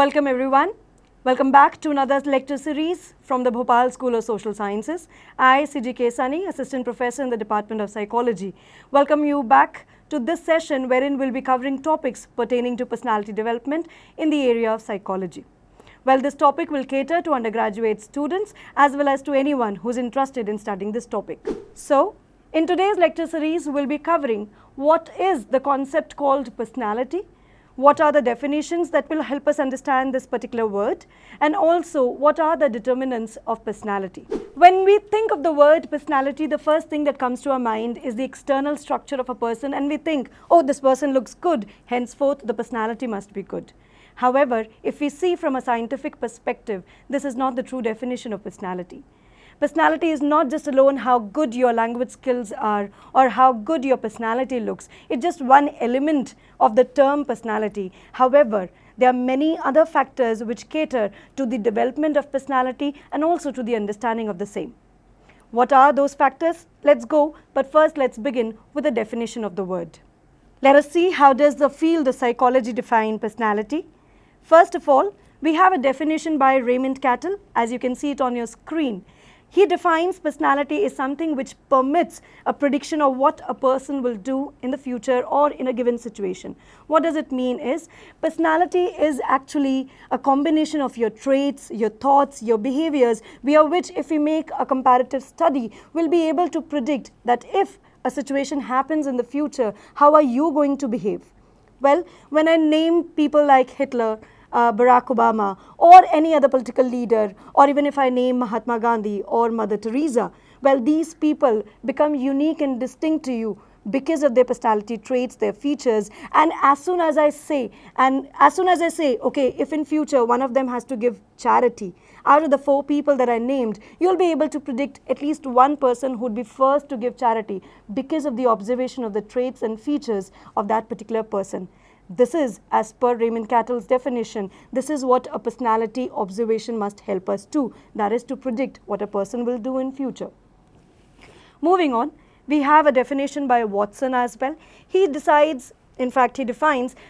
Welcome everyone. Welcome back to another lecture series from the Bhopal School of Social Sciences. I, Siji, Assistant Professor in the Department of Psychology, welcome you back to this session wherein we'll be covering topics pertaining to personality development in the area of psychology. Well, this topic will cater to undergraduate students as well as to anyone who's interested in studying this topic. So, in today's lecture series, we'll be covering what is the concept called personality, what are the definitions that will help us understand this particular word, and also what are the determinants of personality. When we think of the word personality, the first thing that comes to our mind is the external structure of a person, and we think, oh, this person looks good, henceforth the personality must be good. However, if we see from a scientific perspective, this is not the true definition of personality. Personality is not just alone how good your language skills are or how good your personality looks. It's just one element of the term personality. However, there are many other factors which cater to the development of personality and also to the understanding of the same. What are those factors? Let's go, but first let's begin with the definition of the word. Let us see how does the field of psychology define personality. First of all, we have a definition by Raymond Cattell, as you can see it on your screen. He defines personality as something which permits a prediction of what a person will do in the future or in a given situation. What does it mean is, personality is actually a combination of your traits, your thoughts, your behaviors, via which if we make a comparative study, we'll be able to predict that if a situation happens in the future, how are you going to behave? Well, when I name people like Hitler, Barack Obama, or any other political leader, or even if I name Mahatma Gandhi or Mother Teresa, well, these people become unique and distinct to you because of their personality traits, their features. And as soon as I say, okay, if in future one of them has to give charity, out of the 4 people that I named, you'll be able to predict at least one person who would be first to give charity because of the observation of the traits and features of that particular person. This is, as per Raymond Cattell's definition, this is what a personality observation must help us do. That is to predict what a person will do in future. Moving on, we have a definition by Watson as well. He defines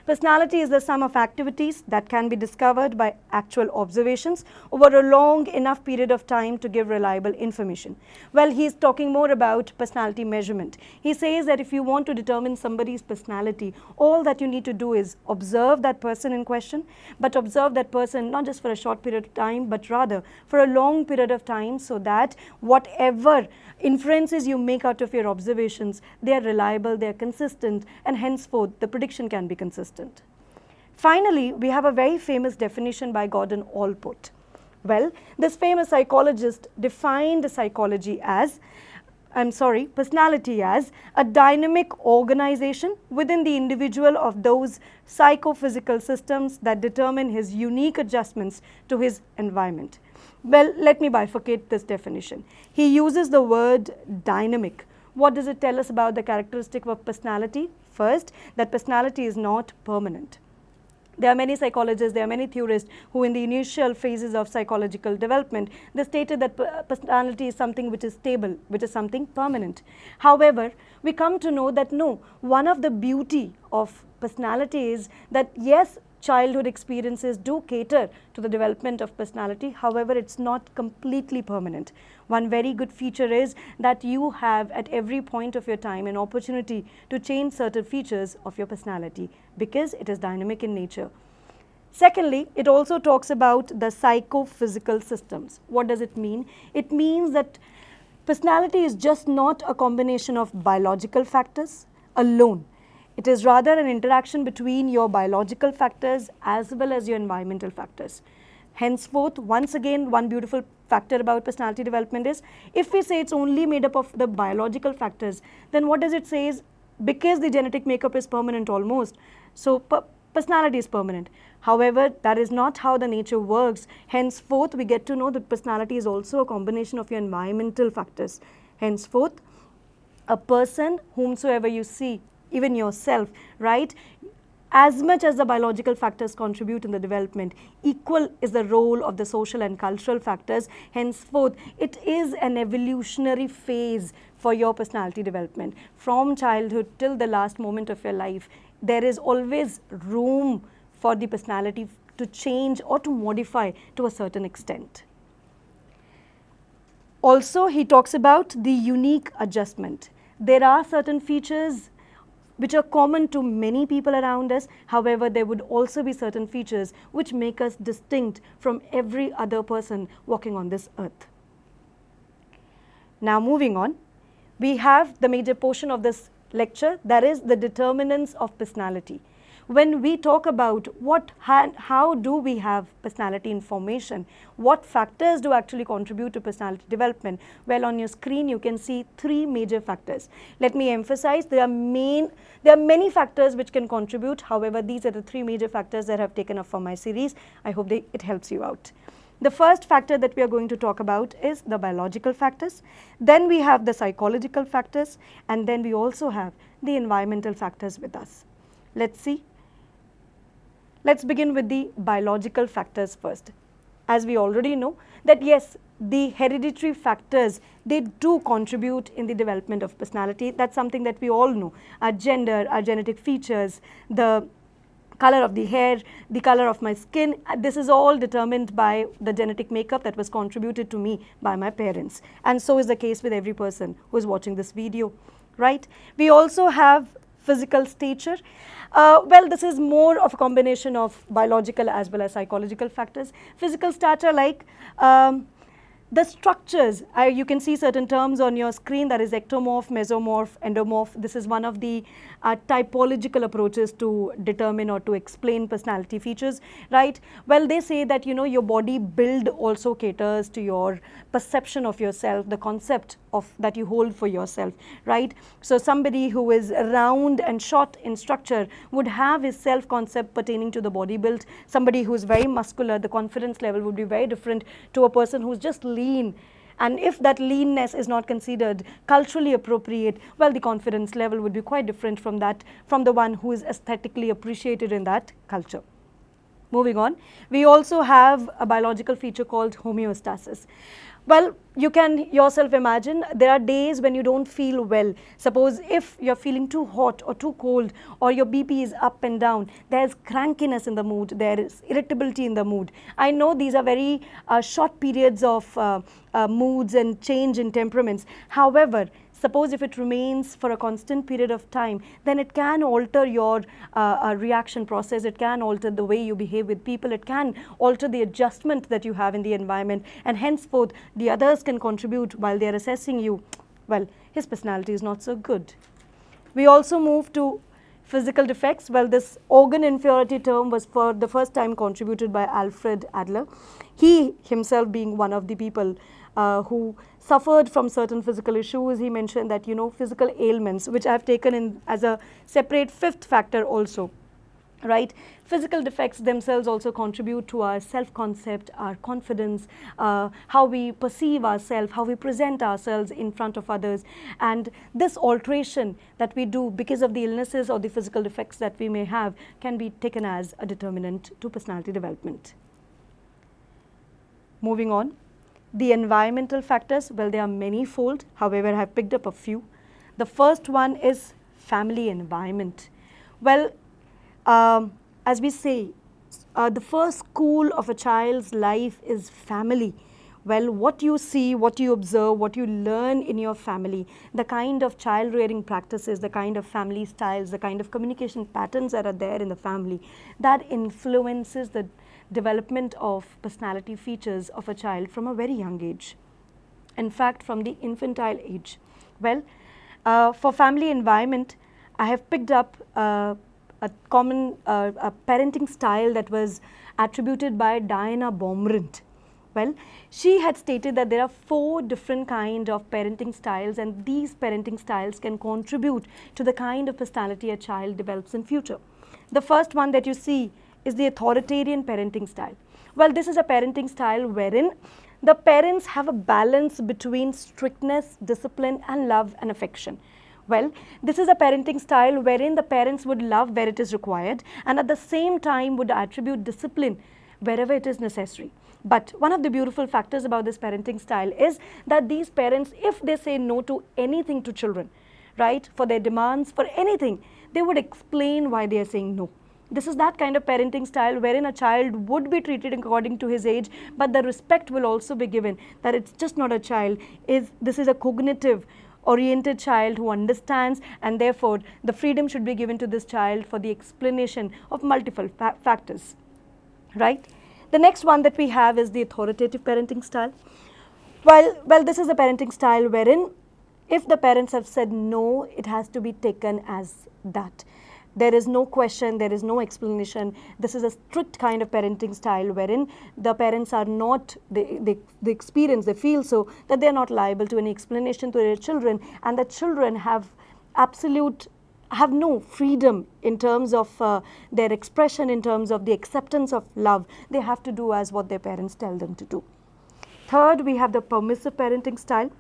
personality is the sum of activities that can be discovered by actual observations over a long enough period of time to give reliable information. Well, he's talking more about personality measurement. He says that if you want to determine somebody's personality, all that you need to do is observe that person in question, but observe that person not just for a short period of time, but rather for a long period of time, so that whatever inferences you make out of your observations, they are reliable, they are consistent, and henceforth the prediction can be consistent. Finally, we have a very famous definition by Gordon Allport. Well, this famous psychologist defined personality as a dynamic organization within the individual of those psychophysical systems that determine his unique adjustments to his environment. Well, let me bifurcate this definition. He uses the word dynamic. What does it tell us about the characteristic of personality? First, that personality is not permanent. There are many psychologists, there are many theorists who in the initial phases of psychological development, they stated that personality is something which is stable, which is something permanent. However, we come to know that no, one of the beauty of personality is that yes, childhood experiences do cater to the development of personality. However, it's not completely permanent. One very good feature is that you have at every point of your time an opportunity to change certain features of your personality because it is dynamic in nature. Secondly, it also talks about the psychophysical systems. What does it mean? It means that personality is just not a combination of biological factors alone. It is rather an interaction between your biological factors as well as your environmental factors. Henceforth, once again, one beautiful factor about personality development is, if we say it's only made up of the biological factors, then what does it say is, because the genetic makeup is permanent almost, so personality is permanent. However, that is not how the nature works. Henceforth, we get to know that personality is also a combination of your environmental factors. Henceforth, a person whomsoever you see, even yourself, right? As much as the biological factors contribute in the development, equal is the role of the social and cultural factors. Henceforth, it is an evolutionary phase for your personality development. From childhood till the last moment of your life, there is always room for the personality to change or to modify to a certain extent. Also, he talks about the unique adjustment. There are certain features which are common to many people around us. However, there would also be certain features which make us distinct from every other person walking on this earth. Now, moving on, we have the major portion of this lecture, that is the determinants of personality. When we talk about how do we have personality information, what factors do actually contribute to personality development? Well, on your screen you can see 3 major factors. Let me emphasize, there are many factors which can contribute. However, these are the 3 major factors that I have taken up for my series. I hope it helps you out. The first factor that we are going to talk about is the biological factors. Then we have the psychological factors, and then we also have the environmental factors with us. Let's see. Let's begin with the biological factors first. As we already know that yes, the hereditary factors, they do contribute in the development of personality. That's something that we all know. Our gender, our genetic features, the color of the hair, the color of my skin, this is all determined by the genetic makeup that was contributed to me by my parents. And so is the case with every person who is watching this video, right? We also have physical stature. Well, this is more of a combination of biological as well as psychological factors. Physical stature, like the structures, you can see certain terms on your screen, that is ectomorph, mesomorph, endomorph. This is one of the typological approaches to determine or to explain personality features, right? Well, they say that your body build also caters to your perception of yourself, the concept of that you hold for yourself, right? So somebody who is round and short in structure would have his self concept pertaining to the body build. Somebody who is very muscular, the confidence level would be very different to a person who's just lean. And if that leanness is not considered culturally appropriate, well, the confidence level would be quite different from the one who is aesthetically appreciated in that culture. Moving on, we also have a biological feature called homeostasis. Well, you can yourself imagine there are days when you don't feel well. Suppose if you're feeling too hot or too cold, or your BP is up and down, there's crankiness in the mood, there is irritability in the mood. I know these are very short periods of moods and change in temperaments. However, suppose if it remains for a constant period of time, then it can alter your reaction process, it can alter the way you behave with people, it can alter the adjustment that you have in the environment, and henceforth the others can contribute while they are assessing you. Well, his personality is not so good. We also move to physical defects. Well, this organ inferiority term was for the first time contributed by Alfred Adler. He himself being one of the people who suffered from certain physical issues. He mentioned that physical ailments, which I have taken in as a separate 5th factor also, right? Physical defects themselves also contribute to our self-concept, our confidence, how we perceive ourselves, how we present ourselves in front of others. And this alteration that we do because of the illnesses or the physical defects that we may have can be taken as a determinant to personality development. Moving on. The environmental factors, well, they are many-fold. However, I have picked up a few. The first one is family environment. Well, as we say, the first school of a child's life is family. Well, what you see, what you observe, what you learn in your family, the kind of child rearing practices, the kind of family styles, the kind of communication patterns that are there in the family, that influences the development of personality features of a child from a very young age. In fact, from the infantile age. Well, for family environment, I have picked up a common parenting style that was attributed by Diana Baumrind. Well, she had stated that there are 4 different kinds of parenting styles, and these parenting styles can contribute to the kind of personality a child develops in future. The first one that you see is the authoritarian parenting style. Well, this is a parenting style wherein the parents have a balance between strictness, discipline, and love and affection. Well, this is a parenting style wherein the parents would love where it is required and at the same time would attribute discipline wherever it is necessary. But one of the beautiful factors about this parenting style is that these parents, if they say no to anything to children, right, for their demands, for anything, they would explain why they are saying no. This is that kind of parenting style wherein a child would be treated according to his age, but the respect will also be given that it's just not a child. This is a cognitive oriented child who understands, and therefore the freedom should be given to this child for the explanation of multiple factors, right? The next one that we have is the authoritative parenting style. Well, this is a parenting style wherein if the parents have said no, it has to be taken as that. There is no question, there is no explanation. This is a strict kind of parenting style wherein the parents are not, they experience, they feel so that they are not liable to any explanation to their children, and the children have no freedom in terms of their expression, in terms of the acceptance of love. They have to do as what their parents tell them to do. Third, we have the permissive parenting style.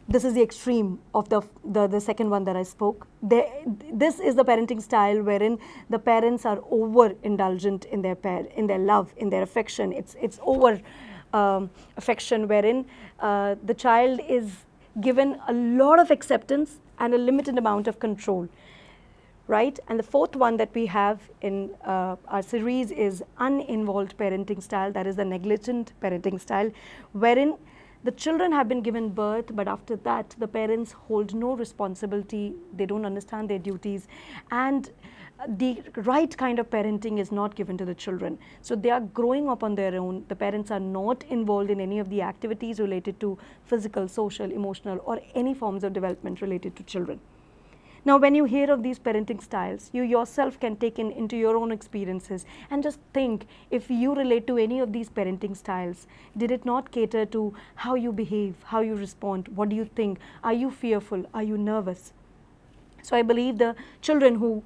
This is the extreme of the second one that I spoke. This is the parenting style wherein the parents are overindulgent in their love, in their affection. It's over affection wherein the child is given a lot of acceptance and a limited amount of control, right? And the fourth one that we have in our series is uninvolved parenting style. That is the negligent parenting style, wherein the children have been given birth, but after that the parents hold no responsibility, they don't understand their duties, and the right kind of parenting is not given to the children. So they are growing up on their own. The parents are not involved in any of the activities related to physical, social, emotional, or any forms of development related to children. Now, when you hear of these parenting styles, you yourself can take into your own experiences and just think, if you relate to any of these parenting styles, did it not cater to how you behave, how you respond, what do you think, are you fearful, are you nervous? So I believe the children who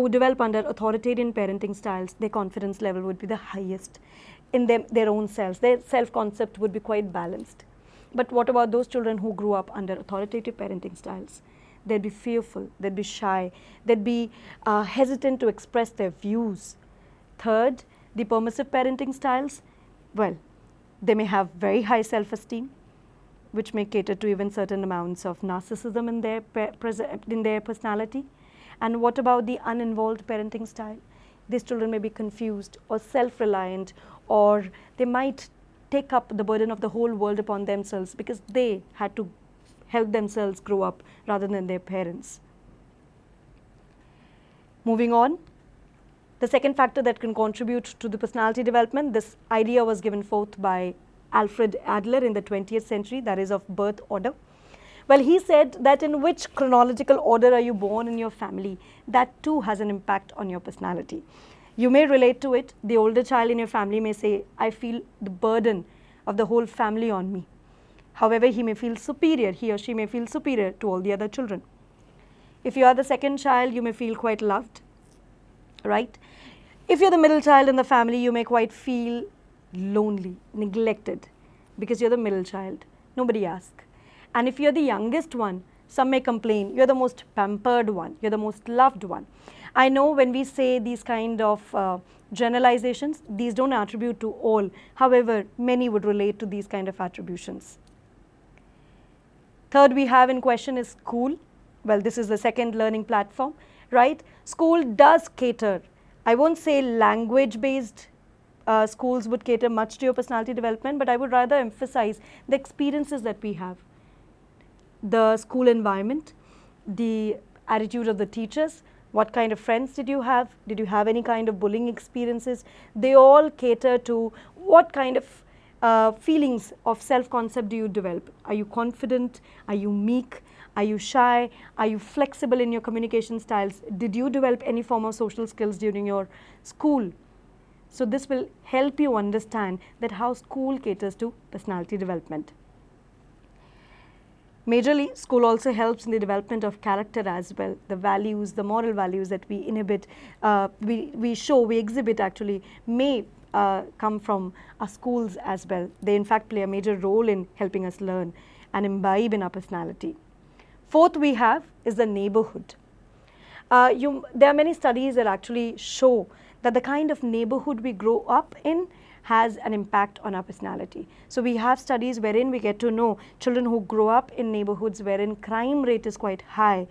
develop under authoritarian parenting styles, their confidence level would be the highest in their own selves. Their self-concept would be quite balanced. But what about those children who grew up under authoritative parenting styles? They'd be fearful, they'd be shy, they'd be hesitant to express their views. Third, the permissive parenting styles, well, they may have very high self-esteem, which may cater to even certain amounts of narcissism in their personality. And what about the uninvolved parenting style? These children may be confused or self-reliant, or they might take up the burden of the whole world upon themselves because they had to help themselves grow up rather than their parents. Moving on, the second factor that can contribute to the personality development, this idea was given forth by Alfred Adler in the 20th century, that is of birth order. Well, he said that in which chronological order are you born in your family, that too has an impact on your personality. You may relate to it. The older child in your family may say, I feel the burden of the whole family on me. However, he or she may feel superior to all the other children. If you are the second child, you may feel quite loved, right? If you're the middle child in the family, you may quite feel lonely, neglected, because you're the middle child. Nobody asks. And if you're the youngest one, some may complain, you're the most pampered one, you're the most loved one. I know when we say these kind of generalizations, these don't attribute to all. However, many would relate to these kind of attributions. Third we have in question is school. Well, this is the second learning platform, right? School does cater. I won't say language-based schools would cater much to your personality development, but I would rather emphasize the experiences that we have. The school environment, the attitude of the teachers, what kind of friends did you have? Did you have any kind of bullying experiences? They all cater to what kind of feelings of self-concept do you develop? Are you confident? Are you meek? Are you shy? Are you flexible in your communication styles? Did you develop any form of social skills during your school? So this will help you understand that how school caters to personality development. Majorly, school also helps in the development of character as well. The values, the moral values that we exhibit actually may come from our schools as well. They in fact play a major role in helping us learn and imbibe in our personality. Fourth we have is the neighborhood. There are many studies that actually show that the kind of neighborhood we grow up in has an impact on our personality. So we have studies wherein we get to know children who grow up in neighborhoods wherein crime rate is quite high.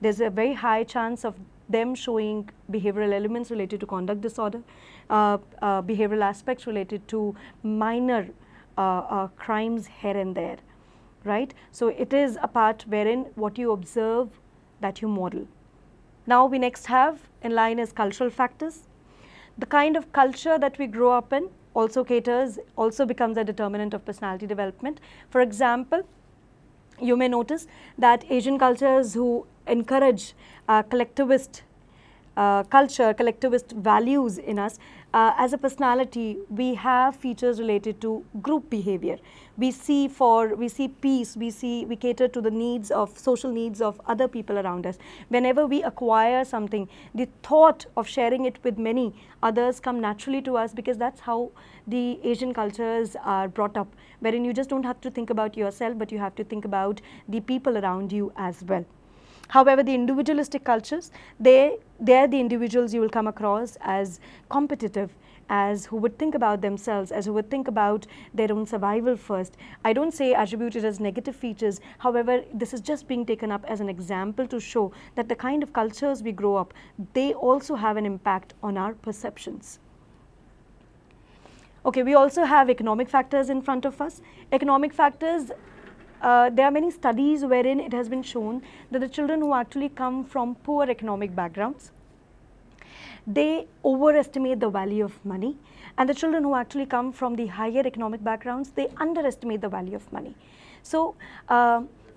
There's a very high chance of them showing behavioral elements related to conduct disorder, behavioral aspects related to minor crimes here and there, right? So it is a part wherein what you observe, that you model. Now we next have in line is cultural factors. The kind of culture that we grow up in also becomes a determinant of personality development. For example, you may notice that Asian cultures who encourage collectivist culture, collectivist values in us, as a personality, we have features related to group behavior. We see peace, we cater to the needs of social needs of other people around us. Whenever we acquire something, the thought of sharing it with many others come naturally to us, because that's how the Asian cultures are brought up, wherein you just don't have to think about yourself, but you have to think about the people around you as well. However, the individualistic cultures, they're the individuals you will come across as competitive, as who would think about themselves, as who would think about their own survival first. I don't say attributed as negative features. However, this is just being taken up as an example to show that the kind of cultures we grow up, they also have an impact on our perceptions. Okay, we also have economic factors in front of us. Economic factors, there are many studies wherein it has been shown that the children who actually come from poor economic backgrounds, they overestimate the value of money, and the children who actually come from the higher economic backgrounds, they underestimate the value of money. So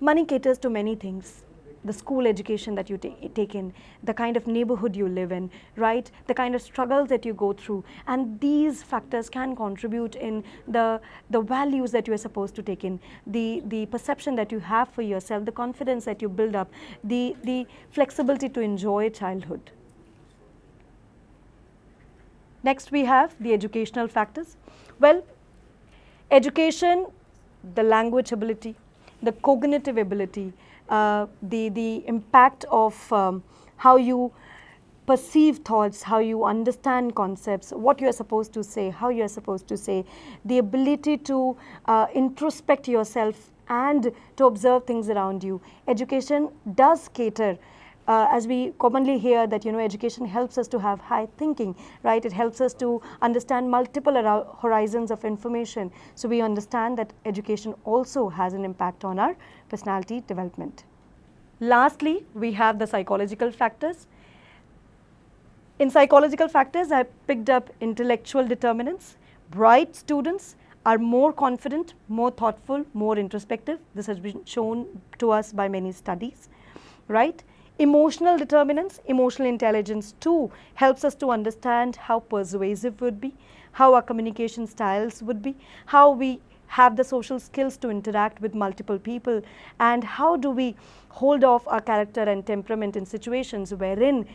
money caters to many things. The school education that you take in, the kind of neighborhood you live in, right? The kind of struggles that you go through, and these factors can contribute in the values that you are supposed to take in, the perception that you have for yourself, the confidence that you build up, the flexibility to enjoy childhood. Next we have the educational factors. Well, education, the language ability, the cognitive ability, the impact of how you perceive thoughts, how you understand concepts, what you are supposed to say, how you are supposed to say, the ability to introspect yourself and to observe things around you. Education does cater, as we commonly hear that, education helps us to have high thinking, right? It helps us to understand multiple horizons of information. So we understand that education also has an impact on our personality development. Lastly, we have the psychological factors. In psychological factors, I picked up intellectual determinants. Bright students are more confident, more thoughtful, more introspective. This has been shown to us by many studies, right? Emotional determinants, emotional intelligence too helps us to understand how persuasive would be, how our communication styles would be, how we have the social skills to interact with multiple people, and how do we hold off our character and temperament in situations wherein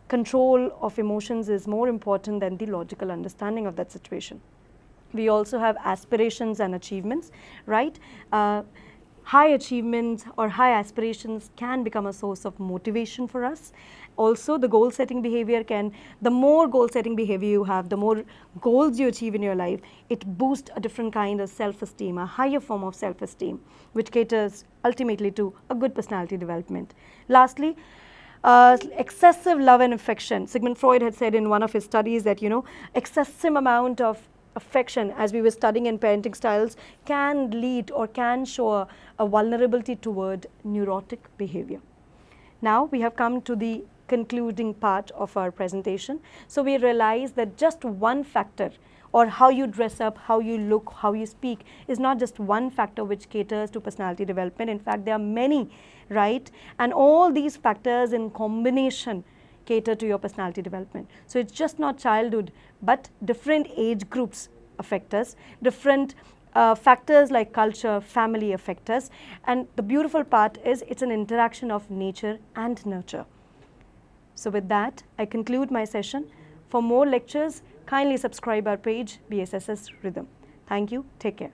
control of emotions is more important than the logical understanding of that situation. We also have aspirations and achievements, right? High achievements or high aspirations can become a source of motivation for us. Also, the goal setting behavior the more goal setting behavior you have, the more goals you achieve in your life, it boosts a different kind of self-esteem, a higher form of self-esteem, which caters ultimately to a good personality development. Lastly, excessive love and affection. Sigmund Freud had said in one of his studies that, excessive amount of affection, as we were studying in parenting styles, can lead or can show a vulnerability toward neurotic behavior. Now we have come to the concluding part of our presentation. So we realize that just one factor, or how you dress up, how you look, how you speak, is not just one factor which caters to personality development. In fact, there are many, right? And all these factors in combination cater to your personality development. So it's just not childhood, but different age groups affect us, different factors like culture, family affect us, and the beautiful part is it's an interaction of nature and nurture. So with that, I conclude my session. For more lectures, kindly subscribe our page BSSS Rhythm. Thank you. Take care.